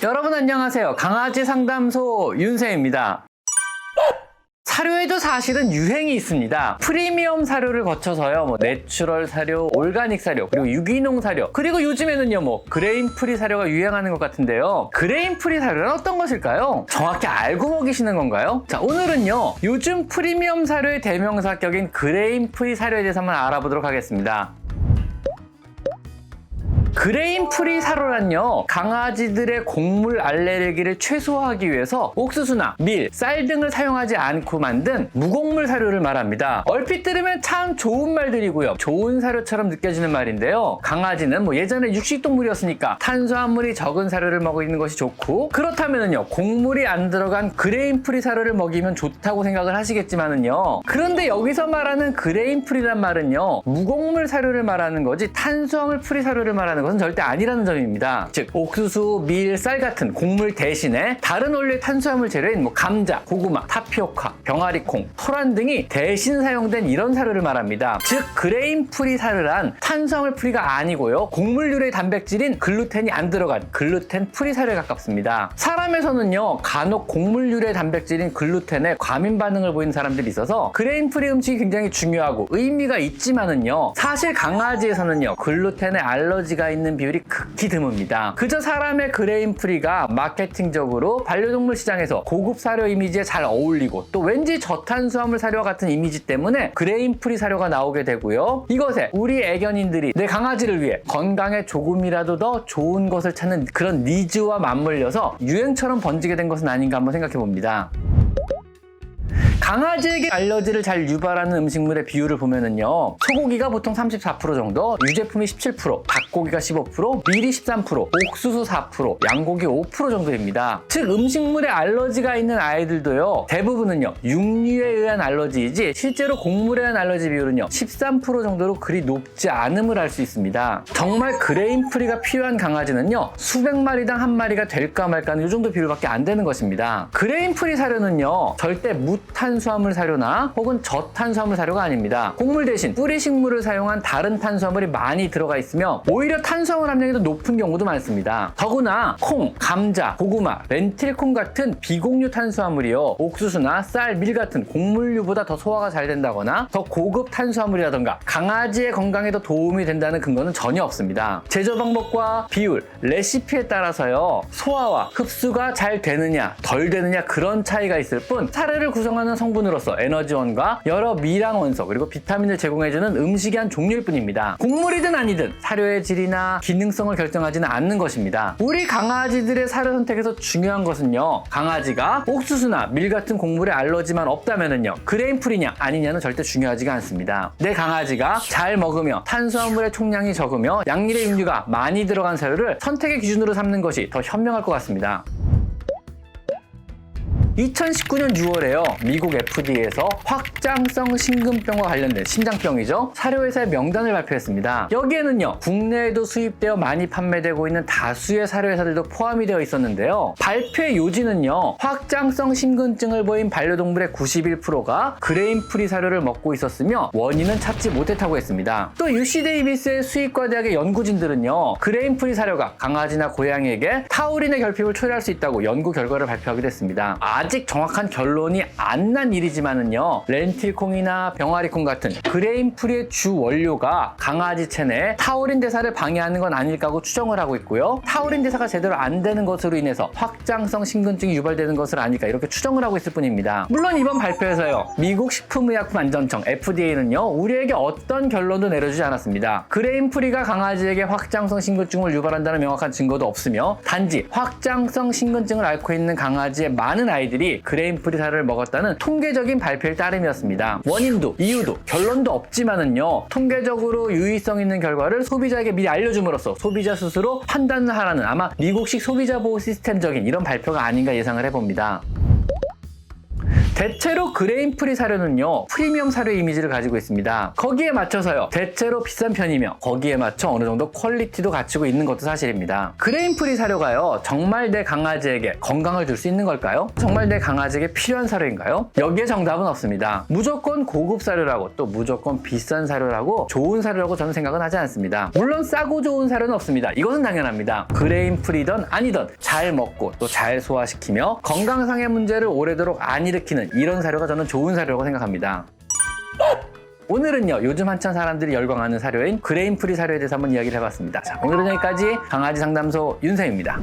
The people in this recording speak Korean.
여러분 안녕하세요. 강아지 상담소 윤세입니다. 사료에도 사실은 유행이 있습니다. 프리미엄 사료를 거쳐서요, 내추럴 사료, 올가닉 사료, 그리고 유기농 사료, 그리고 요즘에는요, 그레인 프리 사료가 유행하는 것 같은데요. 그레인 프리 사료는 어떤 것일까요? 정확히 알고 먹이시는 건가요? 자, 오늘은요, 요즘 프리미엄 사료의 대명사격인 그레인 프리 사료에 대해서 한번 알아보도록 하겠습니다. 그레인 프리 사료란요, 강아지들의 곡물 알레르기를 최소화하기 위해서 옥수수나 밀, 쌀 등을 사용하지 않고 만든 무곡물 사료를 말합니다. 얼핏 들으면 참 좋은 말들이고요, 좋은 사료처럼 느껴지는 말인데요. 강아지는 예전에 육식동물이었으니까 탄수화물이 적은 사료를 먹이는 것이 좋고, 그렇다면요, 곡물이 안 들어간 그레인 프리 사료를 먹이면 좋다고 생각을 하시겠지만은요, 그런데 여기서 말하는 그레인 프리란 말은요, 무곡물 사료를 말하는 거지 탄수화물 프리 사료를 말하는 것은 절대 아니라는 점입니다. 즉, 옥수수, 밀, 쌀 같은 곡물 대신에 다른 원료의 탄수화물 재료인 감자, 고구마, 타피오카, 병아리콩, 토란 등이 대신 사용된 이런 사료를 말합니다. 즉, 그레인 프리 사료란 탄수화물 프리가 아니고요, 곡물류의 단백질인 글루텐이 안 들어간 글루텐 프리 사료에 가깝습니다. 사람에서는요, 간혹 곡물류의 단백질인 글루텐에 과민 반응을 보이는 사람들이 있어서 그레인 프리 음식이 굉장히 중요하고 의미가 있지만은요, 사실 강아지에서는요, 글루텐에 알러지가 있는 비율이 극히 드뭅니다. 그저 사람의 그레인 프리가 마케팅적으로 반려동물 시장에서 고급 사료 이미지에 잘 어울리고 또 왠지 저탄수화물 사료와 같은 이미지 때문에 그레인 프리 사료가 나오게 되고요. 이것에 우리 애견인들이 내 강아지를 위해 건강에 조금이라도 더 좋은 것을 찾는 그런 니즈와 맞물려서 유행처럼 번지게 된 것은 아닌가 한번 생각해 봅니다. 강아지에게 알러지를 잘 유발하는 음식물의 비율을 보면은요, 소고기가 보통 34% 정도, 유제품이 17%, 닭고기가 15%, 밀이 13%, 옥수수 4%, 양고기 5% 정도입니다. 즉, 음식물에 알러지가 있는 아이들도요, 대부분은요, 육류에 의한 알러지이지 실제로 곡물에 의한 알러지 비율은요, 13% 정도로 그리 높지 않음을 알 수 있습니다. 정말 그레인 프리가 필요한 강아지는요, 수백 마리당 한 마리가 될까 말까 하는 이 정도 비율밖에 안 되는 것입니다. 그레인 프리 사료는요, 절대 무탄수화물 사료나 혹은 저탄수화물 사료가 아닙니다. 곡물 대신 뿌리 식물을 사용한 다른 탄수화물이 많이 들어가 있으며 오히려 탄수화물 함량이 더 높은 경우도 많습니다. 더구나 콩, 감자, 고구마, 렌틸콩 같은 비곡류 탄수화물이요, 옥수수나 쌀, 밀 같은 곡물류보다 더 소화가 잘 된다거나 더 고급 탄수화물이라던가 강아지의 건강에 더 도움이 된다는 근거는 전혀 없습니다. 제조 방법과 비율, 레시피에 따라서요, 소화와 흡수가 잘 되느냐 덜 되느냐 그런 차이가 있을 뿐, 사료를 구성하는 성분으로서 에너지원과 여러 미량 원소 그리고 비타민을 제공해주는 음식의 한 종류일 뿐입니다. 곡물이든 아니든 사료의 질이나 기능성을 결정하지는 않는 것입니다. 우리 강아지들의 사료 선택에서 중요한 것은요, 강아지가 옥수수나 밀 같은 곡물에 알러지만 없다면은요, 그레인 프리냐 아니냐는 절대 중요하지가 않습니다. 내 강아지가 잘 먹으며 탄수화물의 총량이 적으며 양질의 육류가 많이 들어간 사료를 선택의 기준으로 삼는 것이 더 현명할 것 같습니다. 2019년 6월에요, 미국 FDA에서 확장성 심근병과 관련된 심장병이죠, 사료회사의 명단을 발표했습니다. 여기에는요, 국내에도 수입되어 많이 판매되고 있는 다수의 사료회사들도 포함이 되어 있었는데요, 발표의 요지는요, 확장성 심근증을 보인 반려동물의 91%가 그레인 프리 사료를 먹고 있었으며 원인은 찾지 못했다고 했습니다. 또 UC 데이비스의 수의과 대학의 연구진들은요, 그레인 프리 사료가 강아지나 고양이에게 타우린의 결핍을 초래할 수 있다고 연구 결과를 발표하기도 했습니다. 아직 정확한 결론이 안 난 일이지만은요, 렌틸콩이나 병아리콩 같은 그레인 프리의 주 원료가 강아지 체내에 타우린 대사를 방해하는 건 아닐까 하고 추정을 하고 있고요, 타우린 대사가 제대로 안 되는 것으로 인해서 확장성 심근증이 유발되는 것은 아닐까 이렇게 추정을 하고 있을 뿐입니다. 물론 이번 발표에서요, 미국 식품의약품안전청 FDA는요, 우리에게 어떤 결론도 내려주지 않았습니다. 그레인 프리가 강아지에게 확장성 심근증을 유발한다는 명확한 증거도 없으며, 단지 확장성 심근증을 앓고 있는 강아지의 많은 아이들이 그레인 프리 사료를 먹었다는 통계적인 발표에 따름이었습니다. 원인도 이유도 결론도 없지만은요, 통계적으로 유의성 있는 결과를 소비자에게 미리 알려줌으로써 소비자 스스로 판단을 하라는 아마 미국식 소비자 보호 시스템적인 이런 발표가 아닌가 예상을 해봅니다. 대체로 그레인 프리 사료는요, 프리미엄 사료 이미지를 가지고 있습니다. 거기에 맞춰서요, 대체로 비싼 편이며 거기에 맞춰 어느 정도 퀄리티도 갖추고 있는 것도 사실입니다. 그레인 프리 사료가요, 정말 내 강아지에게 건강을 줄 수 있는 걸까요? 정말 내 강아지에게 필요한 사료인가요? 여기에 정답은 없습니다. 무조건 고급 사료라고 또 무조건 비싼 사료라고 좋은 사료라고 저는 생각은 하지 않습니다. 물론 싸고 좋은 사료는 없습니다. 이것은 당연합니다. 그레인 프리든 아니든 잘 먹고 또 잘 소화시키며 건강상의 문제를 오래도록 안 일으키는 이런 사료가 저는 좋은 사료라고 생각합니다. 오늘은요, 요즘 한참 사람들이 열광하는 사료인 그레인 프리 사료에 대해서 한번 이야기를 해봤습니다. 자, 오늘은 여기까지 강아지 상담소 윤쌤입니다.